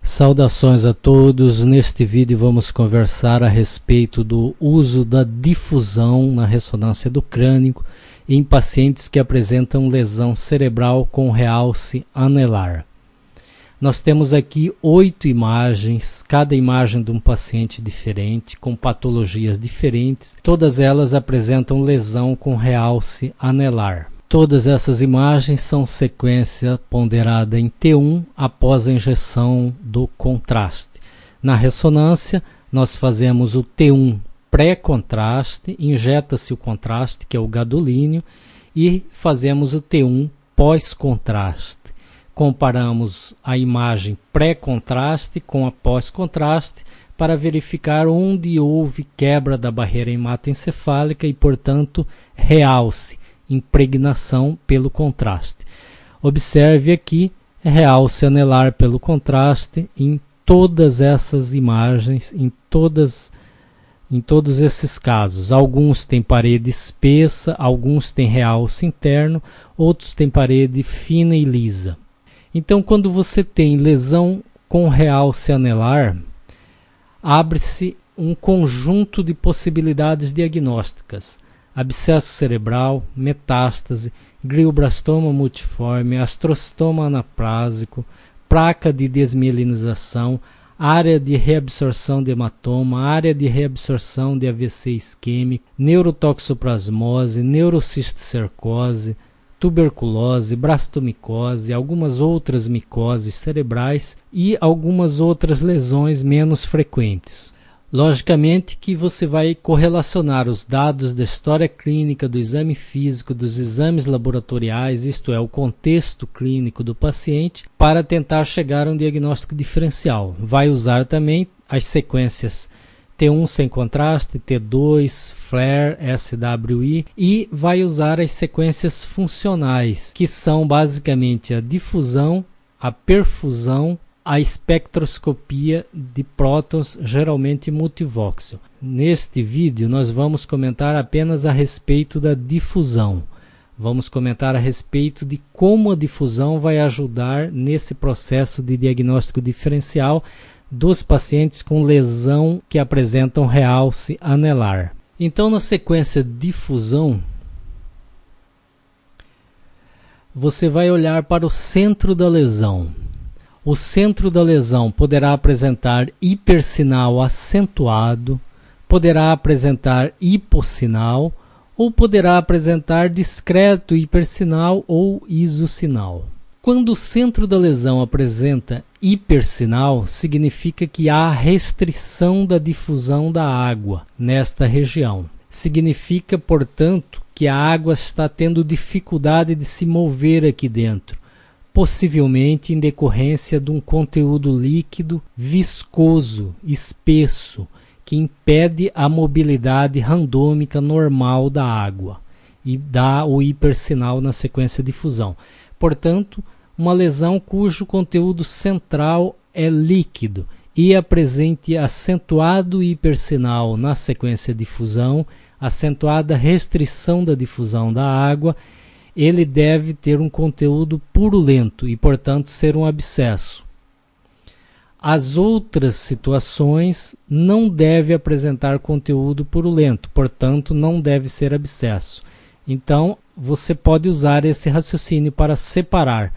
Saudações a todos. Neste vídeo vamos conversar a respeito do uso da difusão na ressonância do crânio em pacientes que apresentam lesão cerebral com realce anelar. Nós temos aqui 8 imagens, cada imagem de um paciente diferente, com patologias diferentes. Todas elas apresentam lesão com realce anelar. Todas essas imagens são sequência ponderada em T1 após a injeção do contraste. Na ressonância, nós fazemos o T1 pré-contraste, injeta-se o contraste, que é o gadolínio, e fazemos o T1 pós-contraste. Comparamos a imagem pré-contraste com a pós-contraste para verificar onde houve quebra da barreira hematoencefálica e, portanto, realce, impregnação pelo contraste. Observe aqui realce anelar pelo contraste em todas essas imagens, em todos esses casos. Alguns têm parede espessa, alguns têm realce interno, outros têm parede fina e lisa. Então, quando você tem lesão com realce anelar, abre-se um conjunto de possibilidades diagnósticas: abscesso cerebral, metástase, glioblastoma multiforme, astrocitoma anaplásico, placa de desmielinização, área de reabsorção de hematoma, área de reabsorção de AVC isquêmico, neurotoxoplasmose, neurocisticercose, tuberculose, brastomicose, algumas outras micoses cerebrais e algumas outras lesões menos frequentes. Logicamente que você vai correlacionar os dados da história clínica, do exame físico, dos exames laboratoriais, isto é, o contexto clínico do paciente, para tentar chegar a um diagnóstico diferencial. Vai usar também as sequências T1 sem contraste, T2, FLAIR, SWI, e vai usar as sequências funcionais, que são basicamente a difusão, a perfusão, a espectroscopia de prótons, geralmente multivoxel. Neste vídeo nós vamos comentar apenas a respeito da difusão. Vamos comentar a respeito de como a difusão vai ajudar nesse processo de diagnóstico diferencial dos pacientes com lesão que apresentam realce anelar. Então, na sequência difusão, você vai olhar para o centro da lesão. O centro da lesão poderá apresentar hipersinal acentuado, poderá apresentar hipossinal ou poderá apresentar discreto hipersinal ou isosinal. Quando o centro da lesão apresenta hipersinal, significa que há restrição da difusão da água nesta região. Significa, portanto, que a água está tendo dificuldade de se mover aqui dentro, possivelmente em decorrência de um conteúdo líquido viscoso, espesso, que impede a mobilidade randômica normal da água e dá o hipersinal na sequência de difusão. Portanto, uma lesão cujo conteúdo central é líquido e apresente acentuado hipersinal na sequência de difusão, acentuada restrição da difusão da água, ele deve ter um conteúdo purulento e, portanto, ser um abscesso. As outras situações não deve apresentar conteúdo purulento, portanto, não deve ser abscesso. Então, você pode usar esse raciocínio para separar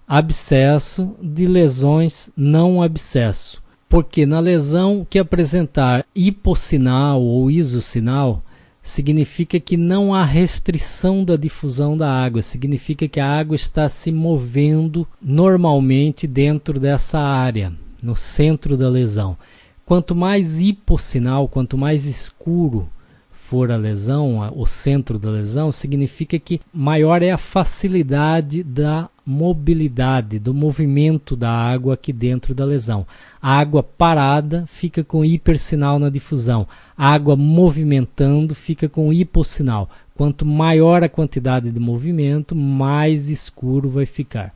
abscesso de lesões não abscesso, porque na lesão que apresentar hipossinal ou isosinal, significa que não há restrição da difusão da água, significa que a água está se movendo normalmente dentro dessa área, no centro da lesão. Quanto mais hipossinal, quanto mais escuro for a lesão, o centro da lesão, significa que maior é a facilidade da mobilidade, do movimento da água aqui dentro da lesão. A água parada fica com hipersinal na difusão. A água movimentando fica com hipossinal. Quanto maior a quantidade de movimento, mais escuro vai ficar.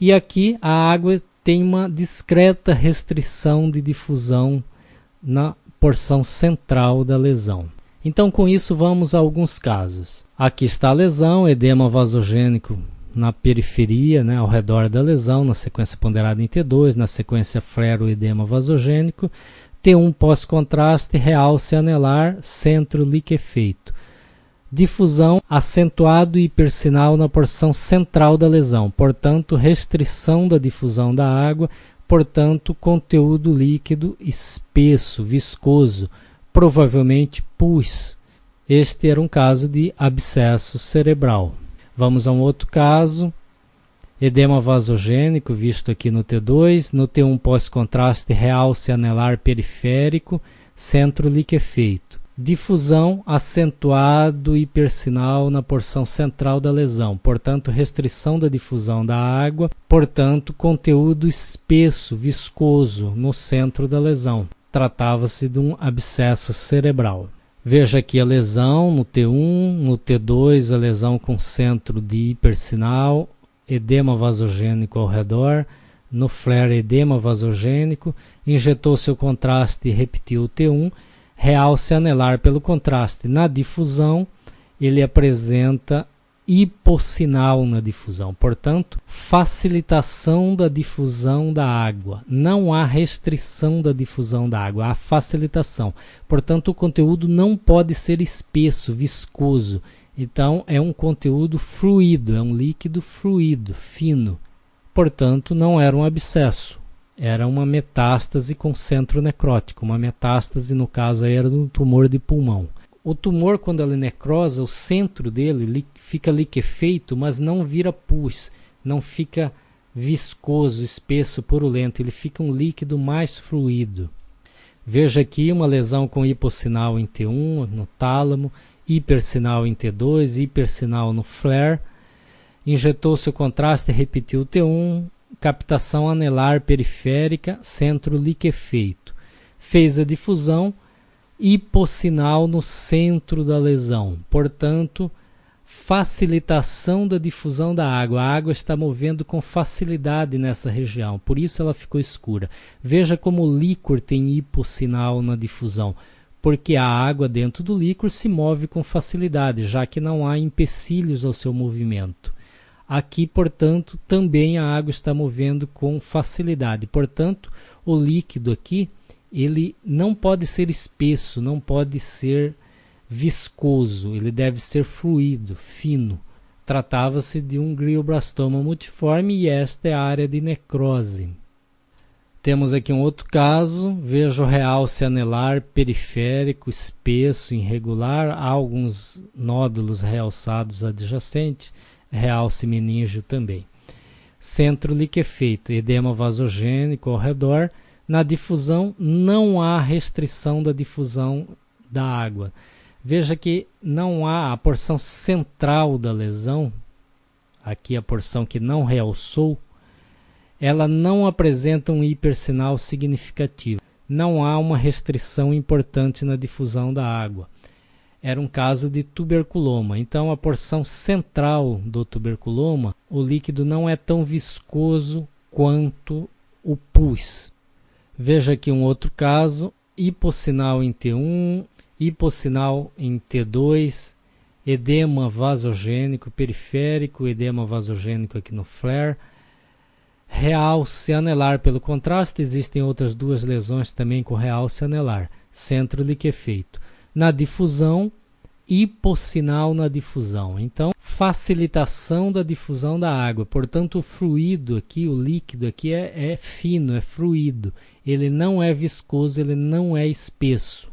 E aqui a água tem uma discreta restrição de difusão na porção central da lesão. Então, com isso, vamos a alguns casos. Aqui está a lesão, edema vasogênico na periferia, né, ao redor da lesão, na sequência ponderada em T2, na sequência flero-edema vasogênico. T1 pós-contraste, realce anelar, centro liquefeito. Difusão acentuado e hipersinal na porção central da lesão, portanto, restrição da difusão da água, portanto, conteúdo líquido espesso, viscoso, provavelmente pus. Este era um caso de abscesso cerebral. Vamos a um outro caso, edema vasogênico, visto aqui no T2, no T1 pós-contraste, realce anelar periférico, centro liquefeito. Difusão acentuado hipersinal na porção central da lesão, portanto, restrição da difusão da água, portanto, conteúdo espesso, viscoso no centro da lesão. Tratava-se de um abscesso cerebral. Veja aqui a lesão no T1, no T2 a lesão com centro de hipersinal, edema vasogênico ao redor, no flare edema vasogênico, injetou-se o contraste e repetiu o T1, realce anelar pelo contraste. Na difusão, ele apresenta hipossinal na difusão, portanto, facilitação da difusão da água. Não há restrição da difusão da água, há facilitação. Portanto, o conteúdo não pode ser espesso, viscoso. Então, é um conteúdo fluido, é um líquido fluido, fino. Portanto, não era um abscesso, era uma metástase com centro necrótico. Uma metástase, no caso, aí era um tumor de pulmão. O tumor, quando ele necrosa, o centro dele fica liquefeito, mas não vira pus, não fica viscoso, espesso, purulento, ele fica um líquido mais fluido. Veja aqui uma lesão com hipossinal em T1, no tálamo, hipersinal em T2, hipersinal no flare. Injetou-se o contraste e repetiu o T1, captação anelar periférica, centro liquefeito. Fez a difusão, hipossinal no centro da lesão, portanto, facilitação da difusão da água. A água está movendo com facilidade nessa região, por isso ela ficou escura. Veja como o líquor tem hipossinal na difusão, porque a água dentro do líquor se move com facilidade, já que não há empecilhos ao seu movimento. Aqui, portanto, também a água está movendo com facilidade, portanto, o líquido aqui ele não pode ser espesso, não pode ser viscoso, ele deve ser fluido, fino. Tratava-se de um glioblastoma multiforme e esta é a área de necrose. Temos aqui um outro caso, veja o realce anelar periférico, espesso, irregular, há alguns nódulos realçados adjacentes, realce meníngeo também. Centro liquefeito, edema vasogênico ao redor. Na difusão, não há restrição da difusão da água. Veja que não há a porção central da lesão, aqui a porção que não realçou, ela não apresenta um hipersinal significativo. Não há uma restrição importante na difusão da água. Era um caso de tuberculoma. Então, a porção central do tuberculoma, o líquido não é tão viscoso quanto o pus. Veja aqui um outro caso, hipossinal em T1, hipossinal em T2, edema vasogênico periférico, edema vasogênico aqui no flare, realce anelar pelo contraste. Existem outras duas lesões também com realce anelar, centro liquefeito. Na difusão, hipossinal na difusão. Então, facilitação da difusão da água. Portanto, o fluido aqui, o líquido aqui é fino, é fluido. Ele não é viscoso, ele não é espesso.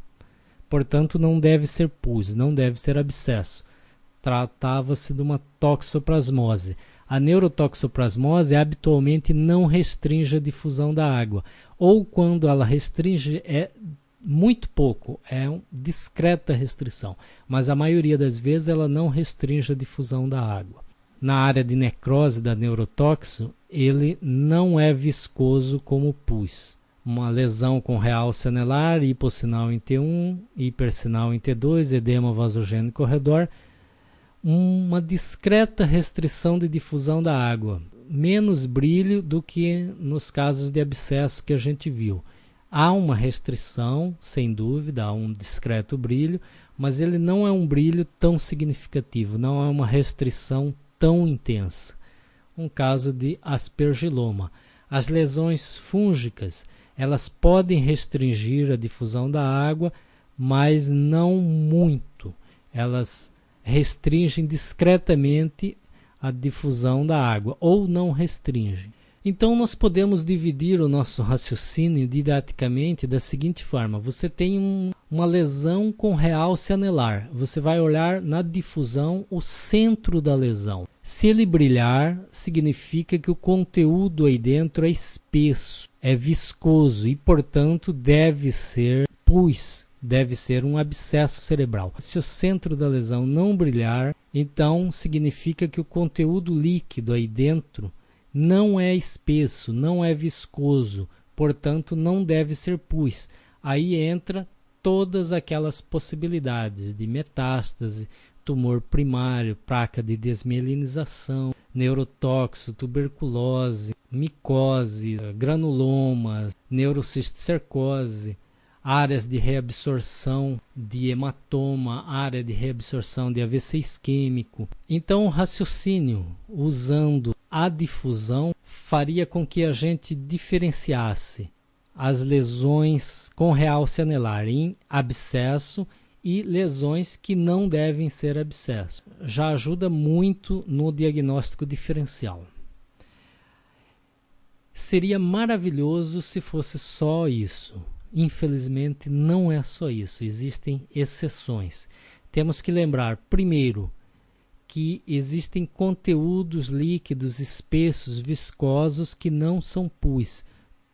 Portanto, não deve ser pus, não deve ser abscesso. Tratava-se de uma toxoplasmose. A neurotoxoplasmose habitualmente não restringe a difusão da água. Ou quando ela restringe, é muito pouco, é uma discreta restrição, mas a maioria das vezes ela não restringe a difusão da água. Na área de necrose da neurotóxo, ele não é viscoso como pus. Uma lesão com realce anelar, hipossinal em T1, hipersinal em T2, edema vasogênico ao redor, uma discreta restrição de difusão da água, menos brilho do que nos casos de abscesso que a gente viu. Há uma restrição, sem dúvida, há um discreto brilho, mas ele não é um brilho tão significativo, não é uma restrição tão intensa. um caso de aspergiloma. As lesões fúngicas, elas podem restringir a difusão da água, mas não muito. Elas restringem discretamente a difusão da água, ou não restringem. Então nós podemos dividir o nosso raciocínio didaticamente da seguinte forma: você tem uma lesão com realce anelar, você vai olhar na difusão o centro da lesão. Se ele brilhar, significa que o conteúdo aí dentro é espesso, é viscoso e, portanto, deve ser pus, deve ser um abscesso cerebral. Se o centro da lesão não brilhar, então significa que o conteúdo líquido aí dentro não é espesso, não é viscoso, portanto não deve ser pus. Aí entra todas aquelas possibilidades de metástase, tumor primário, placa de desmielinização, neurotóxico, tuberculose, micose, granulomas, neurocisticercose, áreas de reabsorção de hematoma, área de reabsorção de AVC isquêmico. Então o raciocínio usando a difusão faria com que a gente diferenciasse as lesões com realce anelar em abscesso e lesões que não devem ser abscesso. Já ajuda muito no diagnóstico diferencial. Seria maravilhoso se fosse só isso. Infelizmente não é só isso, existem exceções. Temos que lembrar, primeiro, que existem conteúdos líquidos, espessos, viscosos que não são pus.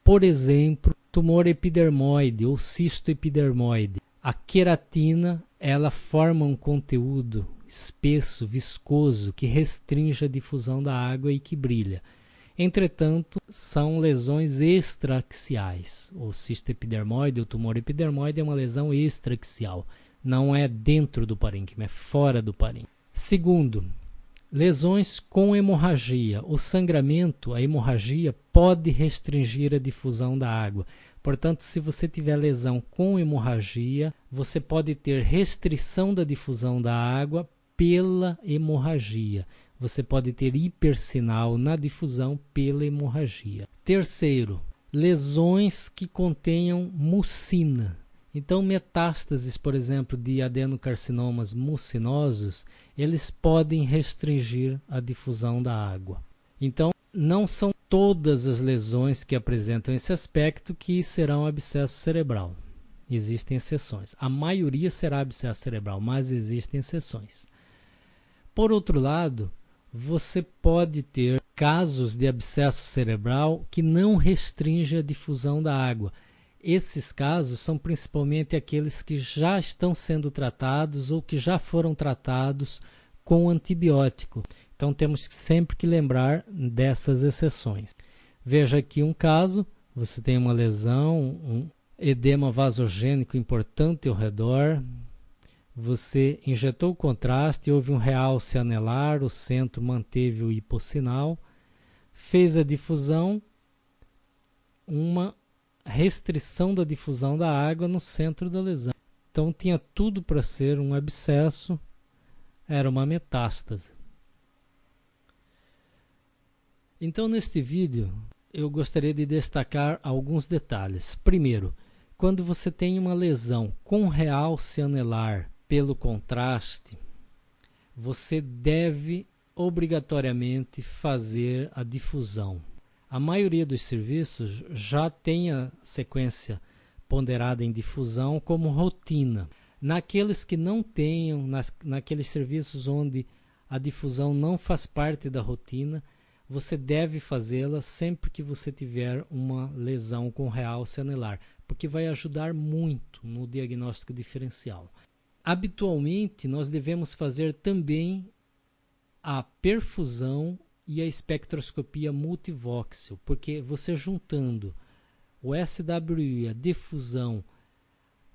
Por exemplo, tumor epidermoide ou cisto epidermoide. A queratina, ela forma um conteúdo espesso, viscoso, que restringe a difusão da água e que brilha. Entretanto, são lesões extraaxiais. O cisto epidermoide, o tumor epidermoide é uma lesão extraaxial. Não é dentro do parênquima, é fora do parênquima. Segundo, lesões com hemorragia. O sangramento, a hemorragia, pode restringir a difusão da água. Portanto, se você tiver lesão com hemorragia, você pode ter restrição da difusão da água pela hemorragia. Você pode ter hipersinal na difusão pela hemorragia. Terceiro, lesões que contenham mucina. Então, metástases, por exemplo, de adenocarcinomas mucinosos, eles podem restringir a difusão da água. Então, não são todas as lesões que apresentam esse aspecto que serão abscesso cerebral. Existem exceções. A maioria será abscesso cerebral, mas existem exceções. Por outro lado, você pode ter casos de abscesso cerebral que não restringe a difusão da água. Esses casos são principalmente aqueles que já estão sendo tratados ou que já foram tratados com antibiótico. Então temos sempre que lembrar dessas exceções. Veja aqui um caso, você tem uma lesão, um edema vasogênico importante ao redor, você injetou o contraste, houve um realce anelar, o centro manteve o hipossinal, fez a difusão, uma restrição da difusão da água no centro da lesão. Então tinha tudo para ser um abscesso, era uma metástase. Então neste vídeo eu gostaria de destacar alguns detalhes. Primeiro, quando você tem uma lesão com realce anelar pelo contraste, você deve obrigatoriamente fazer a difusão. A maioria dos serviços já tem a sequência ponderada em difusão como rotina. Naqueles que não tenham, naqueles serviços onde a difusão não faz parte da rotina, você deve fazê-la sempre que você tiver uma lesão com realce anelar, porque vai ajudar muito no diagnóstico diferencial. Habitualmente, nós devemos fazer também a perfusão e a espectroscopia multivoxel, porque você juntando o SWI, a difusão,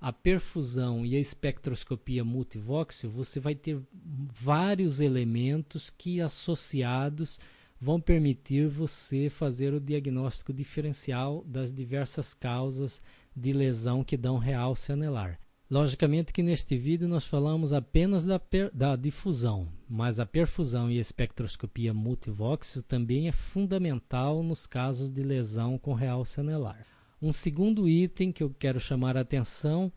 a perfusão e a espectroscopia multivoxel, você vai ter vários elementos que associados vão permitir você fazer o diagnóstico diferencial das diversas causas de lesão que dão realce anelar. Logicamente que neste vídeo nós falamos apenas da difusão, mas a perfusão e a espectroscopia multivóxel também é fundamental nos casos de lesão com realce anelar. Um segundo item que eu quero chamar a atenção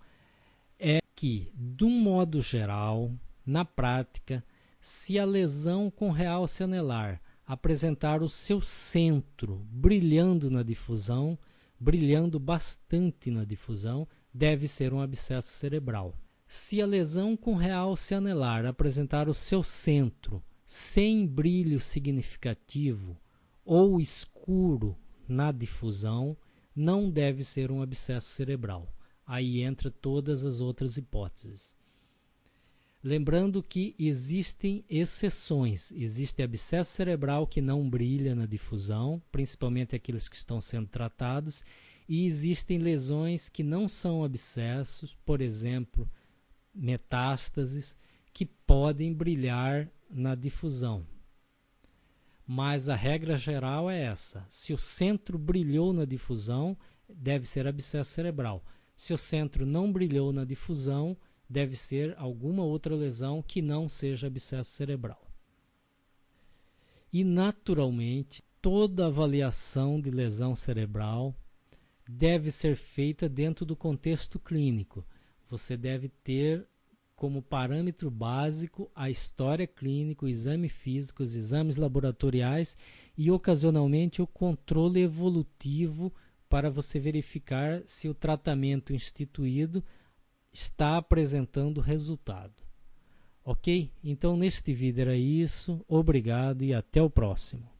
é que, de um modo geral, na prática, se a lesão com realce anelar apresentar o seu centro brilhando na difusão, brilhando bastante na difusão, deve ser um abscesso cerebral. Se a lesão com realce anelar apresentar o seu centro sem brilho significativo ou escuro na difusão, não deve ser um abscesso cerebral. Aí entra todas as outras hipóteses. Lembrando que existem exceções. Existe abscesso cerebral que não brilha na difusão, principalmente aqueles que estão sendo tratados, e existem lesões que não são abscessos, por exemplo, metástases, que podem brilhar na difusão. Mas a regra geral é essa: se o centro brilhou na difusão, deve ser abscesso cerebral. Se o centro não brilhou na difusão, deve ser alguma outra lesão que não seja abscesso cerebral. E, naturalmente, toda avaliação de lesão cerebral deve ser feita dentro do contexto clínico. Você deve ter como parâmetro básico a história clínica, o exame físico, os exames laboratoriais e, ocasionalmente, o controle evolutivo para você verificar se o tratamento instituído está apresentando resultado. Ok? Então, neste vídeo era isso. Obrigado e até o próximo.